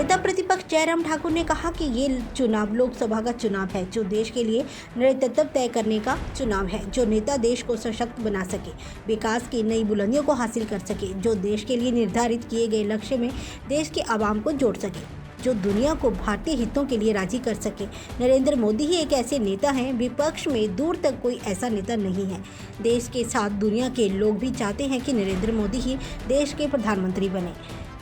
नेता प्रतिपक्ष जयराम ठाकुर ने कहा कि ये चुनाव लोकसभा का चुनाव है, जो देश के लिए नेतृत्व तय करने का चुनाव है, जो नेता देश को सशक्त बना सके, विकास की नई बुलंदियों को हासिल कर सके, जो देश के लिए निर्धारित किए गए लक्ष्य में देश के आवाम को जोड़ सके, जो दुनिया को भारतीय हितों के लिए राजी कर सके। नरेंद्र मोदी ही एक ऐसे नेता हैं, विपक्ष में दूर तक कोई ऐसा नेता नहीं है। देश के साथ दुनिया के लोग भी चाहते हैं कि नरेंद्र मोदी ही देश के प्रधानमंत्री बने।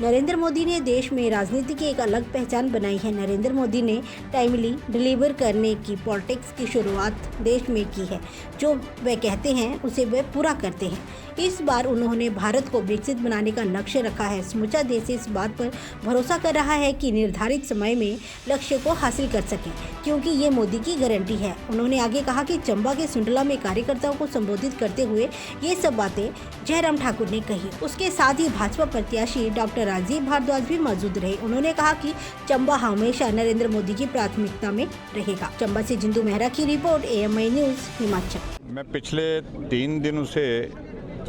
नरेंद्र मोदी ने देश में राजनीति की एक अलग पहचान बनाई है। नरेंद्र मोदी ने टाइमली डिलीवर करने की पॉलिटिक्स की शुरुआत देश में की है। जो वे कहते हैं उसे वे पूरा करते हैं। इस बार उन्होंने भारत को विकसित बनाने का लक्ष्य रखा है। समूचा देश इस बात पर भरोसा कर रहा है कि निर्धारित समय में लक्ष्य को हासिल कर सकें, क्योंकि ये मोदी की गारंटी है। उन्होंने आगे कहा कि चंबा के सुंडला में कार्यकर्ताओं को संबोधित करते हुए ये सब बातें जयराम ठाकुर ने कही। उसके साथ ही भाजपा प्रत्याशी डॉक्टर राजीव भारद्वाज भी मौजूद रहे। उन्होंने कहा कि चंबा हमेशा नरेंद्र मोदी की प्राथमिकता में रहेगा। चंबा से जिंदू मेहरा की रिपोर्ट, AMI न्यूज़, हिमाचल। मैं पिछले 3 दिनों से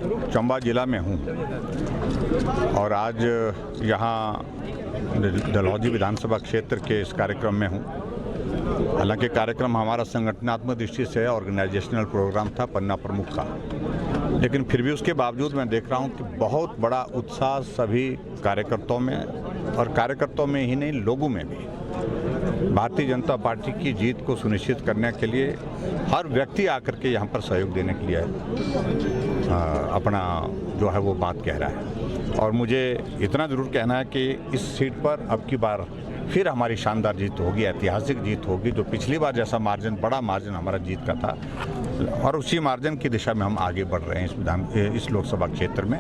चंबा जिला में हूँ और आज यहाँ डलहौजी विधानसभा क्षेत्र के इस कार्यक्रम में हूँ। हालांकि कार्यक्रम हमारा संगठनात्मक दृष्टि से ऑर्गेनाइजेशनल प्रोग्राम था पन्ना प्रमुख का, लेकिन फिर भी उसके बावजूद मैं देख रहा हूँ कि बहुत बड़ा उत्साह सभी कार्यकर्ताओं में, और कार्यकर्ताओं में ही नहीं, लोगों में भी भारतीय जनता पार्टी की जीत को सुनिश्चित करने के लिए हर व्यक्ति आकर के यहाँ पर सहयोग देने के लिए अपना जो है वो बात कह रहा है। और मुझे इतना ज़रूर कहना है कि इस सीट पर अब की बार फिर हमारी शानदार जीत होगी, ऐतिहासिक जीत होगी, जो पिछली बार जैसा मार्जिन, बड़ा मार्जिन हमारा जीत का था, और उसी मार्जिन की दिशा में हम आगे बढ़ रहे हैं। इस लोकसभा क्षेत्र में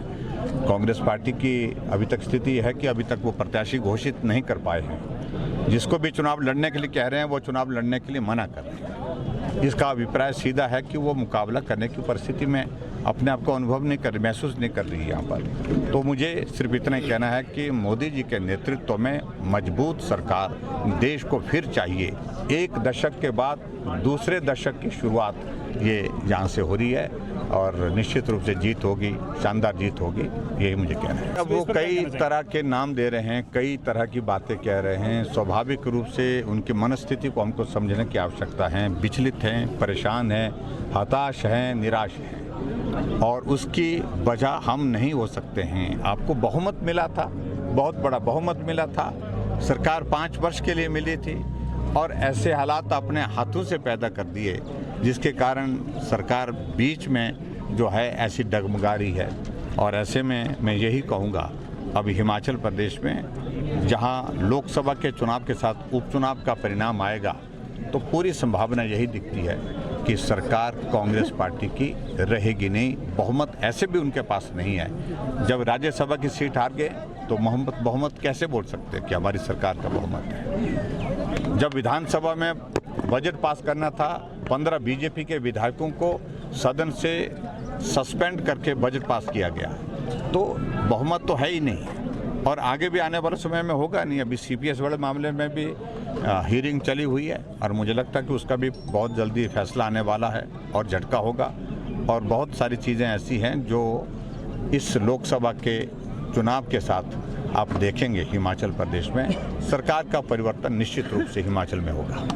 कांग्रेस पार्टी की अभी तक स्थिति है कि अभी तक वो प्रत्याशी घोषित नहीं कर पाए हैं। जिसको भी चुनाव लड़ने के लिए कह रहे हैं वो चुनाव लड़ने के लिए मना कर रहे हैं। इसका अभिप्राय सीधा है कि वो मुकाबला करने की परिस्थिति में अपने आप को अनुभव नहीं कर, महसूस नहीं कर रही है यहाँ पर। तो मुझे सिर्फ इतना ही कहना है कि मोदी जी के नेतृत्व में मजबूत सरकार देश को फिर चाहिए। एक दशक के बाद दूसरे दशक की शुरुआत ये यहाँ से हो रही है और निश्चित रूप से जीत होगी, शानदार जीत होगी, यही मुझे कहना है। अब वो कई तरह के नाम दे रहे हैं, कई तरह की बातें कह रहे हैं। स्वाभाविक रूप से उनकी मनस्थिति को हमको समझने की आवश्यकता है। विचलित हैं, परेशान हैं, हताश हैं, निराश हैं, और उसकी वजह हम नहीं हो सकते हैं। आपको बहुमत मिला था, बहुत बड़ा बहुमत मिला था, सरकार 5 वर्ष के लिए मिली थी, और ऐसे हालात अपने हाथों से पैदा कर दिए जिसके कारण सरकार बीच में जो है ऐसी डगमगा रही है। और ऐसे में मैं यही कहूँगा, अभी हिमाचल प्रदेश में जहाँ लोकसभा के चुनाव के साथ उपचुनाव का परिणाम आएगा, तो पूरी संभावना यही दिखती है कि सरकार कांग्रेस पार्टी की रहेगी नहीं। बहुमत ऐसे भी उनके पास नहीं है। जब राज्यसभा की सीट हार गए तो बहुमत कैसे बोल सकते हैं कि हमारी सरकार का बहुमत है। जब विधानसभा में बजट पास करना था, 15 बीजेपी के विधायकों को सदन से सस्पेंड करके बजट पास किया गया, तो बहुमत तो है ही नहीं, और आगे भी आने वाले समय में होगा नहीं। अभी CPS वाले मामले में भी हियरिंग चली हुई है, और मुझे लगता है कि उसका भी बहुत जल्दी फैसला आने वाला है और झटका होगा। और बहुत सारी चीज़ें ऐसी हैं जो इस लोकसभा के चुनाव के साथ आप देखेंगे हिमाचल प्रदेश में सरकार का परिवर्तन निश्चित रूप से हिमाचल में होगा।